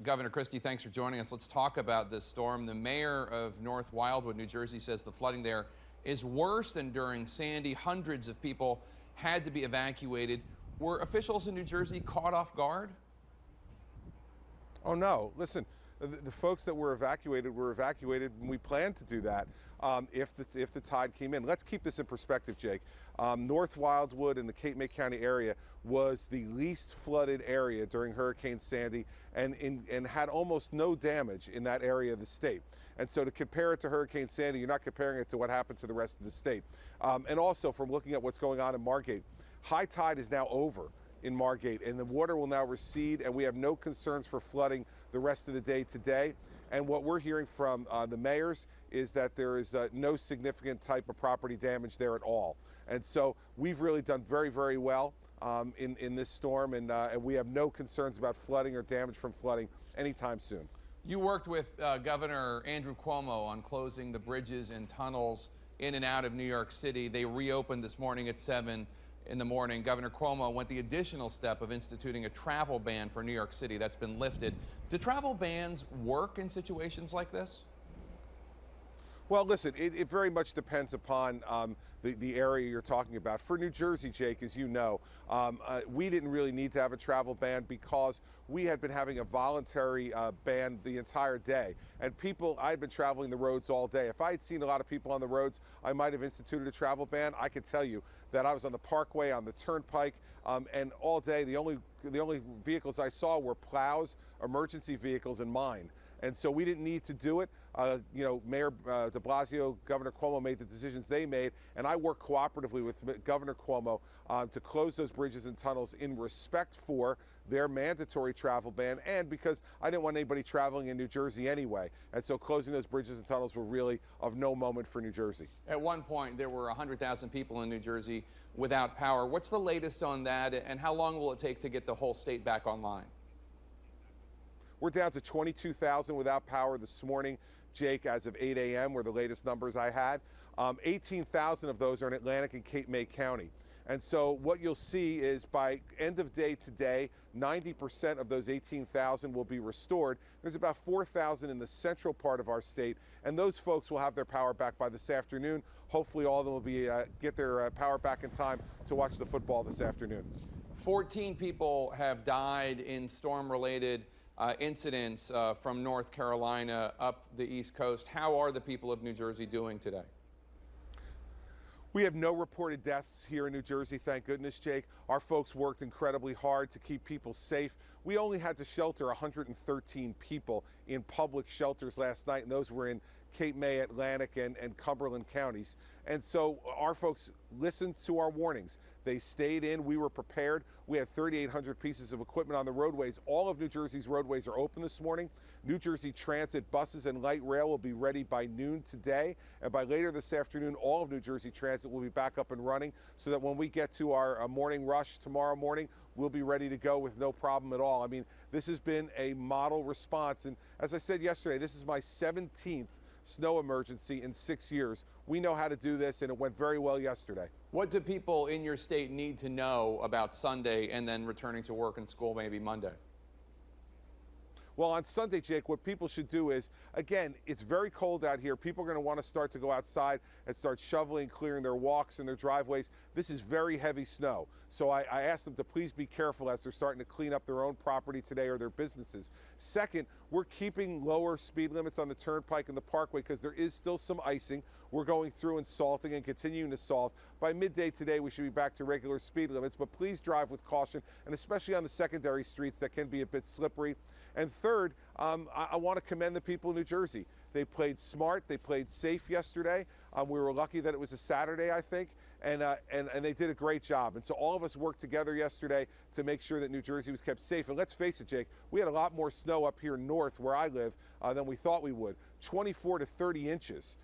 Governor Christie, thanks for joining us. Let's talk about this storm. The mayor of North Wildwood, New Jersey, says the flooding there is worse than during Sandy. Hundreds of people had to be evacuated. Were officials in New Jersey caught off guard? Oh, no. Listen, the folks that were evacuated and we planned to do that if the tide came in. Let's keep this in perspective, Jake. North Wildwood and the Cape May County area was the least flooded area during Hurricane Sandy and had almost no damage in that area of the state. And so to compare it to Hurricane Sandy, you're not comparing it to what happened to the rest of the state. And also from looking at what's going on in Margate, high tide is now over in Margate, and the water will now recede, and we have no concerns for flooding the rest of the day today. And what we're hearing from the mayors is that there is no significant type of property damage there at all. And so we've really done very, very well in this storm, and we have no concerns about flooding or damage from flooding anytime soon. You worked with Governor Andrew Cuomo on closing the bridges and tunnels in and out of New York City. They reopened this morning at 7 in the morning. Governor Cuomo went the additional step of instituting a travel ban for New York City. That's been lifted. Do travel bans work in situations like this? Well, listen, it very much depends upon the area you're talking about. For New Jersey, Jake, as you know, we didn't really need to have a travel ban because we had been having a voluntary ban the entire day. And I had been traveling the roads all day. If I had seen a lot of people on the roads, I might have instituted a travel ban. I could tell you that I was on the Parkway, on the Turnpike, and all day the only vehicles I saw were plows, emergency vehicles, and mine. And so we didn't need to do it. Mayor de Blasio, Governor Cuomo made the decisions they made, and I worked cooperatively with Governor Cuomo to close those bridges and tunnels in respect for their mandatory travel ban and because I didn't want anybody traveling in New Jersey anyway. And so closing those bridges and tunnels were really of no moment for New Jersey. At one point, there were 100,000 people in New Jersey without power. What's the latest on that, and how long will it take to get the whole state back online? We're down to 22,000 without power this morning, Jake, as of 8 a.m. were the latest numbers I had. 18,000 of those are in Atlantic and Cape May County. And so what you'll see is by end of day today, 90% of those 18,000 will be restored. There's about 4,000 in the central part of our state, and those folks will have their power back by this afternoon. Hopefully all of them will get their power back in time to watch the football this afternoon. 14 people have died in storm-related incidents from North Carolina up the East Coast. How are the people of New Jersey doing today? We have no reported deaths here in New Jersey, thank goodness, Jake. Our folks worked incredibly hard to keep people safe. We only had to shelter 113 people in public shelters last night, and those were in Cape May, Atlantic, and Cumberland counties. And so our folks listened to our warnings. They stayed in. We were prepared. We had 3,800 pieces of equipment on the roadways. All of New Jersey's roadways are open this morning. New Jersey Transit buses and light rail will be ready by noon today. And by later this afternoon, all of New Jersey Transit will be back up and running so that when we get to our morning rush tomorrow morning, we'll be ready to go with no problem at all. I mean, this has been a model response. And as I said yesterday, this is my 17th snow emergency in 6 years. We know how to do this, and it went very well yesterday. What do people in your state need to know about Sunday and then returning to work and school maybe Monday? Well, on Sunday, Jake, what people should do is, again, it's very cold out here. People are going to want to start to go outside and start shoveling, clearing their walks and their driveways. This is very heavy snow. So I asked them to please be careful as they're starting to clean up their own property today or their businesses. Second, we're keeping lower speed limits on the Turnpike and the Parkway because there is still some icing. We're going through and salting and continuing to salt. By midday today, we should be back to regular speed limits, but please drive with caution, and especially on the secondary streets that can be a bit slippery. And third, I want to commend the people of New Jersey. They played smart. They played safe yesterday. We were lucky that it was a Saturday, I think, and they did a great job. And so all of us worked together yesterday to make sure that New Jersey was kept safe. And let's face it, Jake, we had a lot more snow up here north where I live than we thought we would. 24 to 30 inches.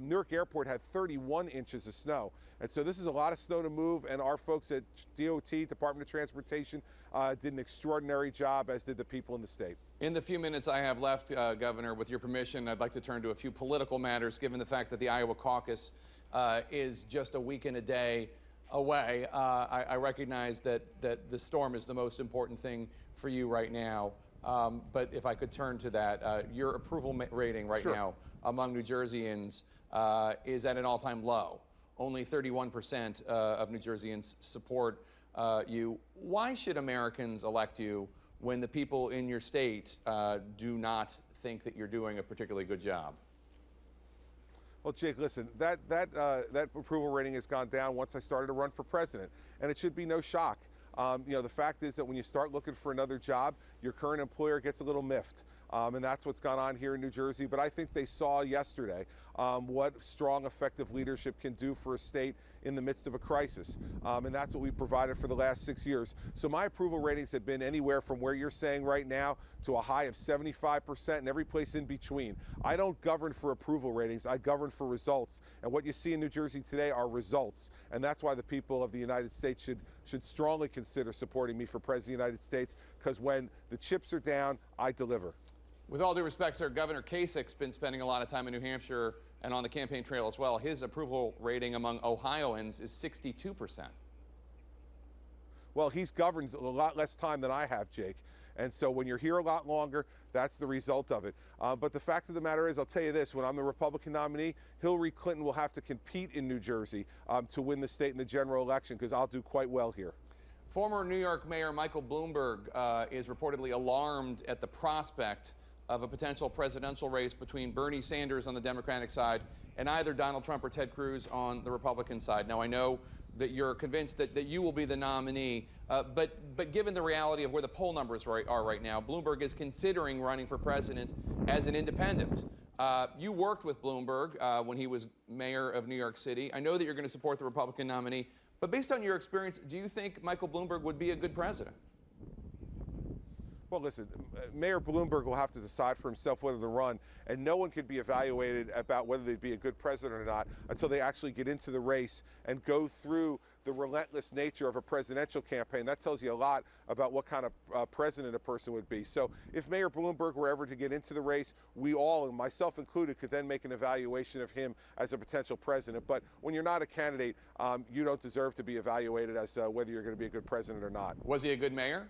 Newark Airport had 31 inches of snow. And so this is a lot of snow to move, and our folks at DOT, Department of Transportation, did an extraordinary job, as did the people in the state. In the few minutes I have left, Governor, with your permission, I'd like to turn to a few political matters, given the fact that the Iowa caucus is just a week and a day away. I recognize that the storm is the most important thing for you right now. But if I could turn to that, your approval rating right Sure. now among New Jerseyans is at an all-time low. Only 31% of New Jerseyans support you. Why should Americans elect you when the people in your state do not think that you're doing a particularly good job? Well, Jake, listen, that approval rating has gone down once I started to run for president, and it should be no shock. The fact is that when you start looking for another job, your current employer gets a little miffed. And that's what's gone on here in New Jersey. But I think they saw yesterday what strong, effective leadership can do for a state in the midst of a crisis. And that's what we've provided for the last 6 years. So my approval ratings have been anywhere from where you're saying right now to a high of 75% and every place in between. I don't govern for approval ratings. I govern for results. And what you see in New Jersey today are results. And that's why the people of the United States should strongly consider supporting me for President of the United States, because when the chips are down, I deliver. With all due respect, sir, Governor Kasich's been spending a lot of time in New Hampshire and on the campaign trail as well. His approval rating among Ohioans is 62%. Well, he's governed a lot less time than I have, Jake. And so when you're here a lot longer, that's the result of it. But the fact of the matter is, I'll tell you this, when I'm the Republican nominee, Hillary Clinton will have to compete in New Jersey to win the state in the general election, because I'll do quite well here. Former New York Mayor Michael Bloomberg is reportedly alarmed at the prospect of a potential presidential race between Bernie Sanders on the Democratic side and either Donald Trump or Ted Cruz on the Republican side. Now, I know that you're convinced that you will be the nominee, but given the reality of where the poll numbers are right now, Bloomberg is considering running for president as an independent. You worked with Bloomberg when he was mayor of New York City. I know that you're going to support the Republican nominee, but based on your experience, do you think Michael Bloomberg would be a good president? Well, listen, Mayor Bloomberg will have to decide for himself whether to run, and no one could be evaluated about whether they'd be a good president or not until they actually get into the race and go through the relentless nature of a presidential campaign. That tells you a lot about what kind of president a person would be. So if Mayor Bloomberg were ever to get into the race, we all, and myself included, could then make an evaluation of him as a potential president. But when you're not a candidate, you don't deserve to be evaluated as whether you're going to be a good president or not. Was he a good mayor?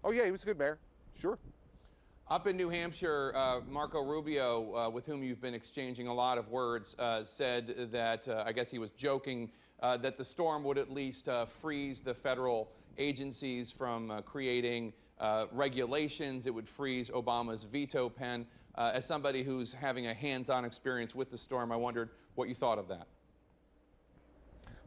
Oh, yeah, he was a good mayor. Sure. Up in New Hampshire, Marco Rubio, with whom you've been exchanging a lot of words, said that, I guess he was joking, that the storm would at least freeze the federal agencies from creating regulations. It would freeze Obama's veto pen. As somebody who's having a hands-on experience with the storm, I wondered what you thought of that.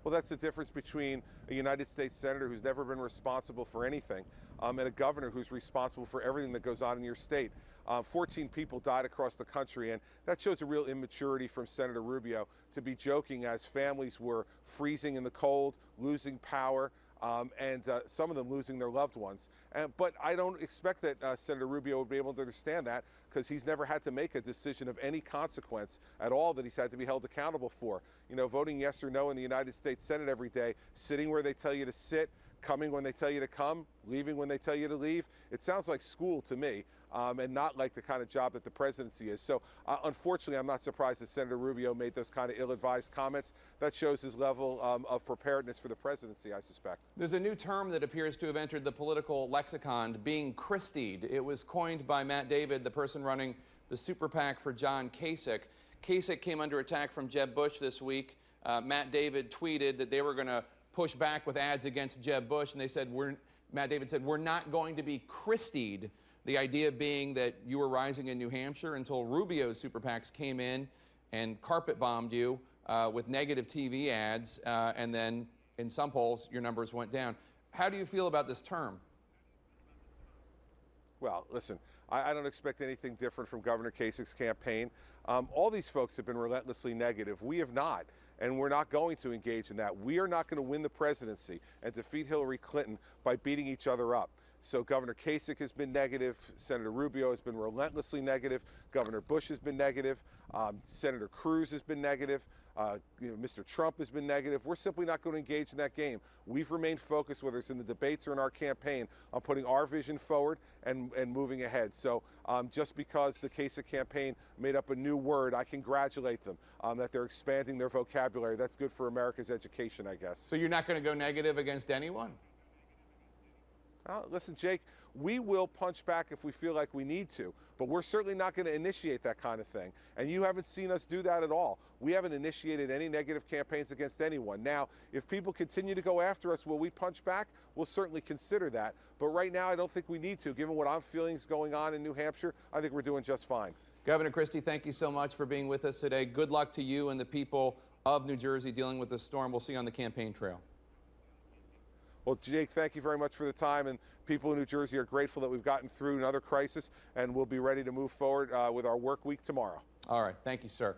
Well, that's the difference between a United States senator who's never been responsible for anything and a governor who's responsible for everything that goes on in your state. 14 people died across the country, and that shows a real immaturity from Senator Rubio to be joking as families were freezing in the cold, losing power, and some of them losing their loved ones. But I don't expect that Senator Rubio would be able to understand that, because he's never had to make a decision of any consequence at all that he's had to be held accountable for. You know, voting yes or no in the United States Senate every day, sitting where they tell you to sit, coming when they tell you to come, leaving when they tell you to leave. It sounds like school to me, and not like the kind of job that the presidency is. So unfortunately, I'm not surprised that Senator Rubio made those kind of ill-advised comments. That shows his level of preparedness for the presidency, I suspect. There's a new term that appears to have entered the political lexicon, being Christied. It was coined by Matt David, the person running the super PAC for John Kasich. Kasich came under attack from Jeb Bush this week. Matt David tweeted that they were going to push back with ads against Jeb Bush, and they said, Matt David said, we're not going to be Christied. The idea being that you were rising in New Hampshire until Rubio's super PACs came in and carpet bombed you with negative TV ads, and then in some polls, your numbers went down. How do you feel about this term? Well, listen, I don't expect anything different from Governor Kasich's campaign. All these folks have been relentlessly negative. We have not. And we're not going to engage in that. We are not going to win the presidency and defeat Hillary Clinton by beating each other up. So Governor Kasich has been negative. Senator Rubio has been relentlessly negative. Governor Bush has been negative. Senator Cruz has been negative. Mr. Trump has been negative. We're simply not going to engage in that game. We've remained focused, whether it's in the debates or in our campaign, on putting our vision forward and moving ahead. So just because the Kasich campaign made up a new word, I congratulate them that they're expanding their vocabulary. That's good for America's education, I guess. So you're not going to go negative against anyone? Listen, Jake, We will punch back if we feel like we need to, but we're certainly not going to initiate that kind of thing. And you haven't seen us do that at all. We haven't initiated any negative campaigns against anyone. Now, if people continue to go after us, will we punch back? We'll certainly consider that. But right now, I don't think we need to. Given what I'm feeling is going on in New Hampshire, I think we're doing just fine. Governor Christie, thank you so much for being with us today. Good luck to you and the people of New Jersey dealing with this storm. We'll see you on the campaign trail. Well, Jake, thank you very much for the time, and people in New Jersey are grateful that we've gotten through another crisis, and we'll be ready to move forward with our work week tomorrow. All right. Thank you, sir.